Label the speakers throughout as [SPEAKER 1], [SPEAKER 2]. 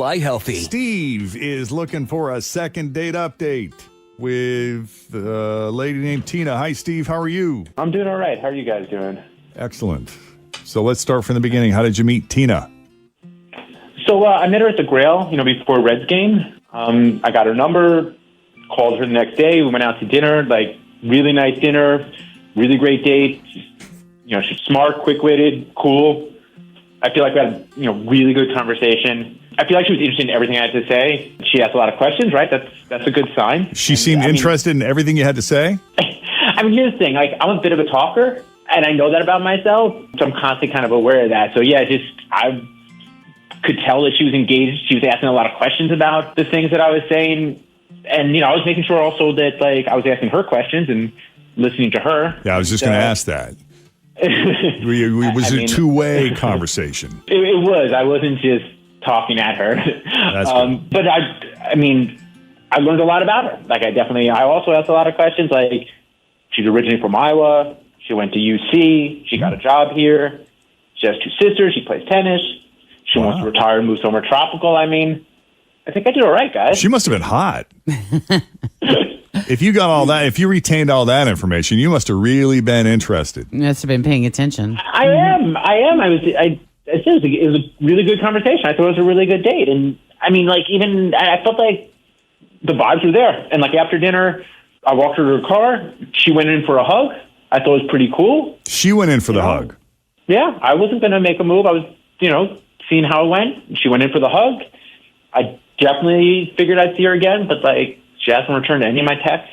[SPEAKER 1] fly healthy.
[SPEAKER 2] Steve is looking for a second date update with a lady named Tina. Hi, Steve. How are you?
[SPEAKER 3] I'm doing all right. How are you guys doing?
[SPEAKER 2] Excellent. So let's start from the beginning. How did you meet Tina?
[SPEAKER 3] So I met her at the Grail, before Reds game. I got her number, called her the next day. We went out to dinner, really nice dinner, really great date. She's smart, quick-witted, cool. I feel like we had really good conversation. I feel like she was interested in everything I had to say. She asked a lot of questions, right? That's a good sign.
[SPEAKER 2] She seemed interested in everything you had to say?
[SPEAKER 3] Here's the thing. I'm a bit of a talker, and I know that about myself, so I'm constantly kind of aware of that. So, yeah, I could tell that she was engaged. She was asking a lot of questions about the things that I was saying. And, I was making sure also that, I was asking her questions and listening to her.
[SPEAKER 2] Yeah, I was just going to ask that. Was it a two-way conversation?
[SPEAKER 3] It was. I wasn't just talking at her.
[SPEAKER 2] That's good.
[SPEAKER 3] But, I learned a lot about her. I also asked a lot of questions. She's originally from Iowa. She went to UC. She got a job here. She has two sisters. She plays tennis. She wants to retire and move somewhere tropical. I think I did all right, guys.
[SPEAKER 2] She must have been hot. If you got all that, if you retained all that information, you must have really been interested.
[SPEAKER 4] You must have been paying attention.
[SPEAKER 3] I am. It was a really good conversation. I thought it was a really good date. And I felt like the vibes were there. And after dinner, I walked her to her car. She went in for a hug. I thought it was pretty cool.
[SPEAKER 2] She went in for the hug.
[SPEAKER 3] Yeah, I wasn't going to make a move. I was, seeing how it went. She went in for the hug. I definitely figured I'd see her again, but she hasn't returned any of my texts.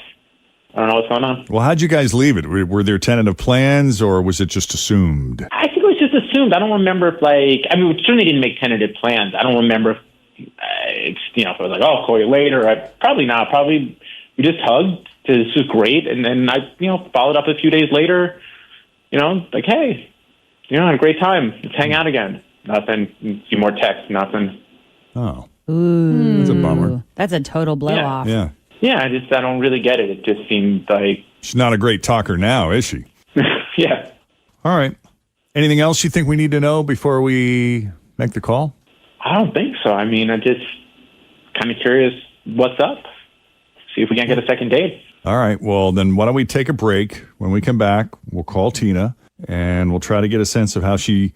[SPEAKER 3] I don't know what's going on.
[SPEAKER 2] Well, how'd you guys leave it? Were there tentative plans, or was it just assumed?
[SPEAKER 3] I think it was just assumed. I don't remember if we certainly didn't make tentative plans. I don't remember if I was I'll call you later. Probably not. Probably we just hugged. This was great. And then I, followed up a few days later, hey, had a great time. Let's hang out again. Nothing. A few more texts. Nothing.
[SPEAKER 2] Oh.
[SPEAKER 4] Ooh.
[SPEAKER 2] That's a bummer.
[SPEAKER 5] That's a total blow off.
[SPEAKER 2] Yeah.
[SPEAKER 3] Yeah, I don't really get it. It just seemed like...
[SPEAKER 2] She's not a great talker now, is she?
[SPEAKER 3] Yeah.
[SPEAKER 2] All right. Anything else you think we need to know before we make the call?
[SPEAKER 3] I don't think so. I'm just kind of curious what's up. See if we can't get a second date.
[SPEAKER 2] All right. Well, then why don't we take a break? When we come back, we'll call Tina, and we'll try to get a sense of how she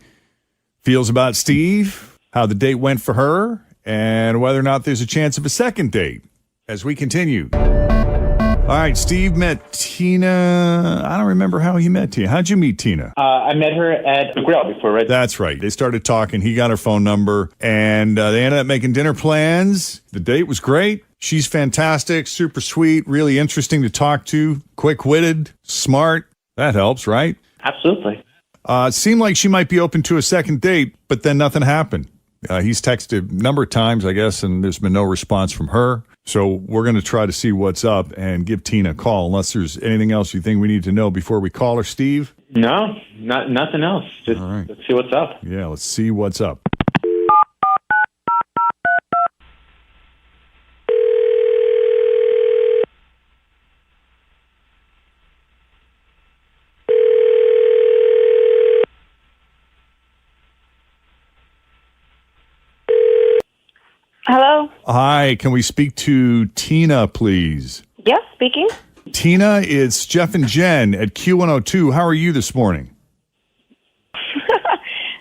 [SPEAKER 2] feels about Steve, how the date went for her, and whether or not there's a chance of a second date as we continue. All right, Steve met Tina. I don't remember how he met Tina. How'd you meet Tina?
[SPEAKER 3] I met her at the Grill before, right?
[SPEAKER 2] That's right. They started talking. He got her phone number, and they ended up making dinner plans. The date was great. She's fantastic, super sweet, really interesting to talk to, quick-witted, smart. That helps, right?
[SPEAKER 3] Absolutely.
[SPEAKER 2] It seemed like she might be open to a second date, but then nothing happened. He's texted a number of times, I guess, and there's been no response from her. So we're going to try to see what's up and give Tina a call, unless there's anything else you think we need to know before we call her, Steve.
[SPEAKER 3] No, nothing else. Just Let's see what's up.
[SPEAKER 2] Yeah, let's see what's up.
[SPEAKER 6] Hello?
[SPEAKER 2] Hi, can we speak to Tina, please?
[SPEAKER 6] Yes, speaking.
[SPEAKER 2] Tina, it's Jeff and Jenn at Q102. How are you this morning?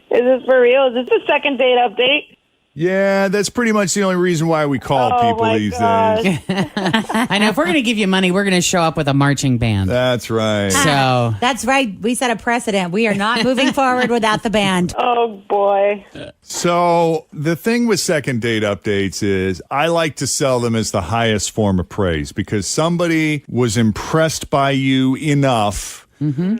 [SPEAKER 6] Is this for real? Is this a second date update?
[SPEAKER 2] Yeah, that's pretty much the only reason why we call people these days.
[SPEAKER 4] I know. If we're going to give you money, we're going to show up with a marching band.
[SPEAKER 2] That's right.
[SPEAKER 4] So
[SPEAKER 5] That's right. We set a precedent. We are not moving forward without the band.
[SPEAKER 6] Oh, boy.
[SPEAKER 2] So the thing with second date updates is I like to sell them as the highest form of praise because somebody was impressed by you enough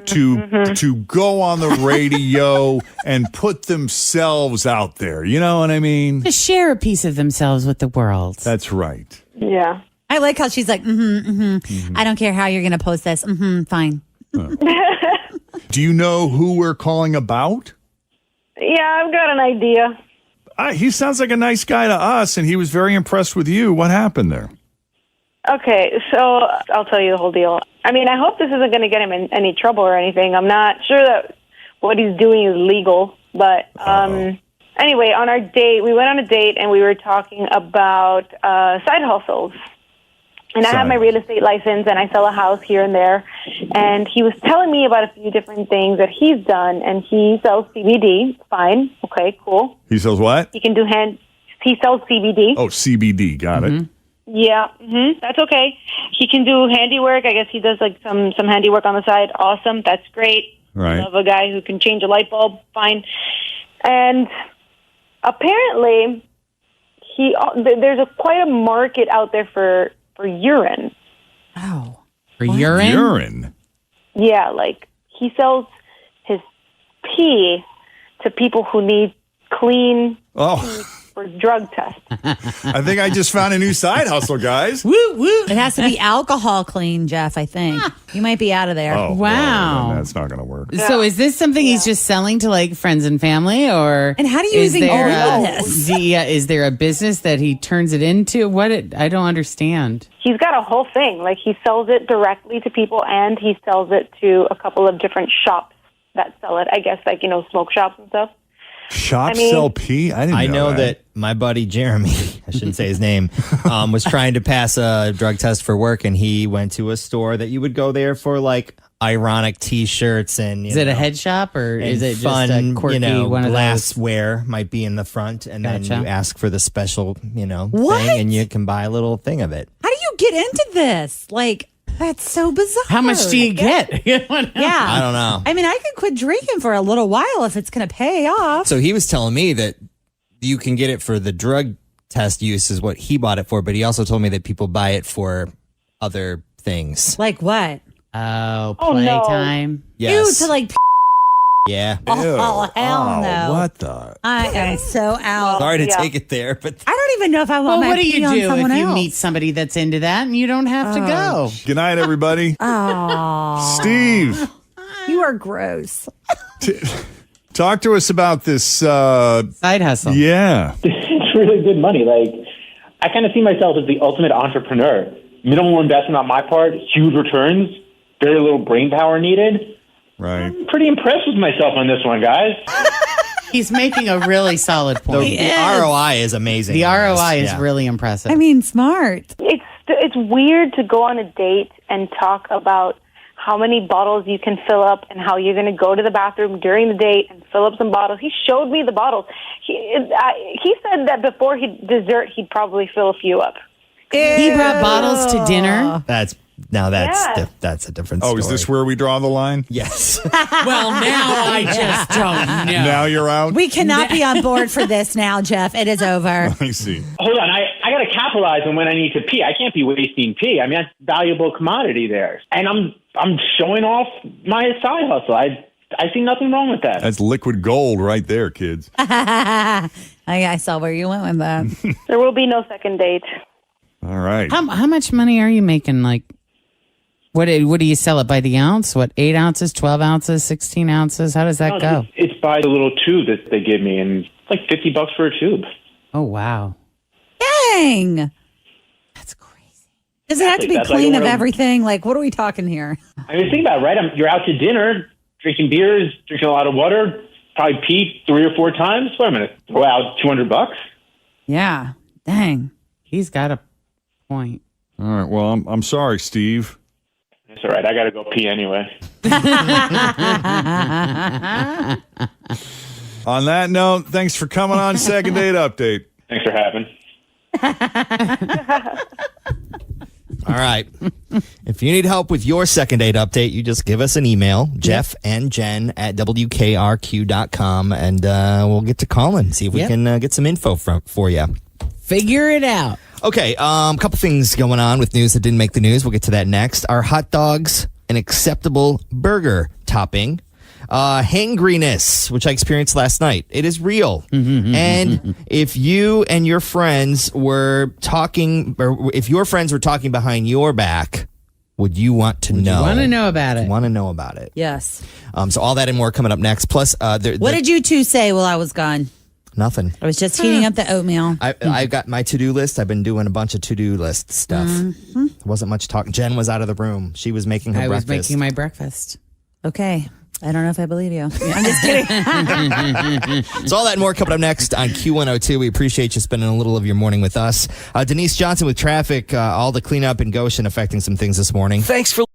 [SPEAKER 2] to go on the radio and put themselves out there. You know what I mean?
[SPEAKER 4] to share a piece of themselves with the world.
[SPEAKER 2] That's right.
[SPEAKER 6] Yeah.
[SPEAKER 5] I like how she's like, I don't care how you're going to post this. Fine.
[SPEAKER 2] Do you know who we're calling about?
[SPEAKER 6] Yeah, I've got an idea.
[SPEAKER 2] He sounds like a nice guy to us, and he was very impressed with you. What happened there?
[SPEAKER 6] Okay, so I'll tell you the whole deal. I hope this isn't going to get him in any trouble or anything. I'm not sure that what he's doing is legal, but Anyway, on our date, we went on a date and we were talking about side hustles. And I have my real estate license and I sell a house here and there. And he was telling me about a few different things that he's done. And he sells CBD. Fine. Okay, cool.
[SPEAKER 2] He sells what?
[SPEAKER 6] He can do he sells CBD.
[SPEAKER 2] Oh, CBD. Got it.
[SPEAKER 6] Yeah, that's okay. He can do handiwork. I guess he does like some handiwork on the side. Awesome. That's great.
[SPEAKER 2] Right.
[SPEAKER 6] Love a guy who can change a light bulb. Fine. And apparently, there's quite a market out there for urine.
[SPEAKER 5] Oh.
[SPEAKER 4] For urine?
[SPEAKER 2] Urine.
[SPEAKER 6] Yeah, like he sells his pee to people who need clean
[SPEAKER 2] Oh,
[SPEAKER 6] for drug tests.
[SPEAKER 2] I think I just found a new side hustle, guys.
[SPEAKER 4] Woo, woo.
[SPEAKER 5] It has to be alcohol clean, Jeff, I think. You might be out of there.
[SPEAKER 2] Oh,
[SPEAKER 4] Wow.
[SPEAKER 2] well, then that's not going to work.
[SPEAKER 4] So is this something he's just selling to like friends and family, or
[SPEAKER 5] And how do you
[SPEAKER 4] is
[SPEAKER 5] even
[SPEAKER 4] there
[SPEAKER 5] all
[SPEAKER 4] a-
[SPEAKER 5] of this?
[SPEAKER 4] Is there a business that he turns it into? I don't understand.
[SPEAKER 6] He's got a whole thing. Like he sells it directly to people, and he sells it to a couple of different shops that sell it. I guess like smoke shops and stuff.
[SPEAKER 2] Shops
[SPEAKER 6] I mean-
[SPEAKER 2] sell pee? I didn't
[SPEAKER 1] I know
[SPEAKER 2] that.
[SPEAKER 1] that my buddy Jeremy, I shouldn't say his name, was trying to pass a drug test for work, and he went to a store that you would go there for like ironic T-shirts and
[SPEAKER 4] Is it a head shop or
[SPEAKER 1] and
[SPEAKER 4] is it
[SPEAKER 1] fun,
[SPEAKER 4] just a quirky one of those?
[SPEAKER 1] glassware might be in the front, and then
[SPEAKER 4] Gotcha.
[SPEAKER 1] you ask for the special,
[SPEAKER 5] What?
[SPEAKER 1] thing, and you can buy a little thing of it.
[SPEAKER 5] How do you get into this? Like, that's so bizarre.
[SPEAKER 4] How much do you get?
[SPEAKER 5] Yeah.
[SPEAKER 1] I don't know.
[SPEAKER 5] I mean, I could quit drinking for a little while if it's going to pay off.
[SPEAKER 1] So he was telling me that you can get it for the drug test use is what he bought it for, but he also told me that people buy it for other things.
[SPEAKER 5] Like what?
[SPEAKER 4] Oh,
[SPEAKER 6] Oh, no.
[SPEAKER 4] playtime.
[SPEAKER 1] Yes.
[SPEAKER 5] Ew, to like,
[SPEAKER 1] yeah.
[SPEAKER 2] Ew.
[SPEAKER 5] oh, hell no.
[SPEAKER 2] What the?
[SPEAKER 5] I am so out.
[SPEAKER 1] Sorry to
[SPEAKER 6] Yeah.
[SPEAKER 1] take it there, but
[SPEAKER 5] I don't even know if I want
[SPEAKER 4] Well,
[SPEAKER 5] my
[SPEAKER 4] what do
[SPEAKER 5] pee
[SPEAKER 4] you
[SPEAKER 5] on
[SPEAKER 4] do
[SPEAKER 5] someone
[SPEAKER 4] if you
[SPEAKER 5] else.
[SPEAKER 4] meet somebody that's into that and you don't have to go?
[SPEAKER 2] Good night, everybody.
[SPEAKER 5] Oh,
[SPEAKER 2] Steve,
[SPEAKER 5] you are gross.
[SPEAKER 2] talk to us about this.
[SPEAKER 4] Side hustle.
[SPEAKER 2] Yeah.
[SPEAKER 3] It's really good money. Like, I kind of see myself as the ultimate entrepreneur. Minimal investment on my part, huge returns, very little brain power needed.
[SPEAKER 2] Right.
[SPEAKER 3] I'm pretty impressed with myself on this one, guys.
[SPEAKER 4] He's making a really solid
[SPEAKER 1] the,
[SPEAKER 4] point.
[SPEAKER 1] the ROI is amazing.
[SPEAKER 4] The
[SPEAKER 1] on this.
[SPEAKER 4] ROI is
[SPEAKER 1] Yeah.
[SPEAKER 4] really impressive.
[SPEAKER 5] I mean, smart.
[SPEAKER 6] It's weird to go on a date and talk about how many bottles you can fill up and how you're going to go to the bathroom during the date and fill up some bottles. He showed me the bottles. He said that before dessert, he'd probably fill a few up.
[SPEAKER 4] he brought bottles to dinner.
[SPEAKER 1] That's
[SPEAKER 6] Yeah.
[SPEAKER 1] that's a different
[SPEAKER 2] Oh,
[SPEAKER 1] story.
[SPEAKER 2] is this where we draw the line?
[SPEAKER 1] Yes.
[SPEAKER 4] Well, now I just don't know.
[SPEAKER 2] Now you're out?
[SPEAKER 5] We cannot be on board for this now, Jeff. It is over.
[SPEAKER 2] I see.
[SPEAKER 3] Hold on, I got to capitalize on when I need to pee. I can't be wasting pee. I mean, that's valuable commodity there. And I'm showing off my side hustle. I see nothing wrong with that.
[SPEAKER 2] That's liquid gold right there, kids.
[SPEAKER 5] I saw where you went with that.
[SPEAKER 6] There will be no second date.
[SPEAKER 2] All right.
[SPEAKER 4] How much money are you making? Like, what do you sell it by the ounce? What, 8 ounces, 12 ounces, 16 ounces? How does that go?
[SPEAKER 3] It's by the little tube that they give me, and it's like $50 for a tube.
[SPEAKER 4] Oh, wow.
[SPEAKER 5] Dang. That's crazy. Does it have to be
[SPEAKER 3] That's like
[SPEAKER 5] clean of
[SPEAKER 3] one of-
[SPEAKER 5] everything? Like, what are we talking here?
[SPEAKER 3] I mean, think about it, right? You're out to dinner, drinking beers, drinking a lot of water, probably pee 3 or 4 times. Wait a minute, throw out $200?
[SPEAKER 5] Yeah. Dang.
[SPEAKER 4] He's got a point.
[SPEAKER 2] All right. Well, I'm sorry, Steve.
[SPEAKER 3] It's all right. I got to go pee anyway.
[SPEAKER 2] On that note, thanks for coming on Second Date Update.
[SPEAKER 3] Thanks for having.
[SPEAKER 1] All right. If you need help with your second date update, you just give us an email, Jeff and Jenn at WKRQ.com, and we'll get to calling, see if we
[SPEAKER 4] Yep.
[SPEAKER 1] can get some info for you.
[SPEAKER 4] Figure it out.
[SPEAKER 1] Okay, a couple things going on with news that didn't make the news. We'll get to that next. Are hot dogs an acceptable burger topping? Hangriness, which I experienced last night. It is real. And if you and your friends were talking, or if your friends were talking behind your back, would you want to know?
[SPEAKER 4] Want to know about it?
[SPEAKER 1] Want to know about it?
[SPEAKER 5] Yes.
[SPEAKER 1] So all that and more coming up next. Plus,
[SPEAKER 5] What did you two say while I was gone?
[SPEAKER 1] nothing.
[SPEAKER 5] I was just heating up the oatmeal.
[SPEAKER 1] I got my to-do list. I've been doing a bunch of to-do list stuff. There wasn't much talk. Jen was out of the room. She was making her
[SPEAKER 4] I was
[SPEAKER 1] breakfast.
[SPEAKER 4] making my breakfast.
[SPEAKER 5] Okay. I don't know if I believe you. I'm just kidding.
[SPEAKER 1] So all that and more coming up next on Q102. We appreciate you spending a little of your morning with us. Denise Johnson with traffic, all the cleanup in Goshen affecting some things this morning.
[SPEAKER 7] Thanks for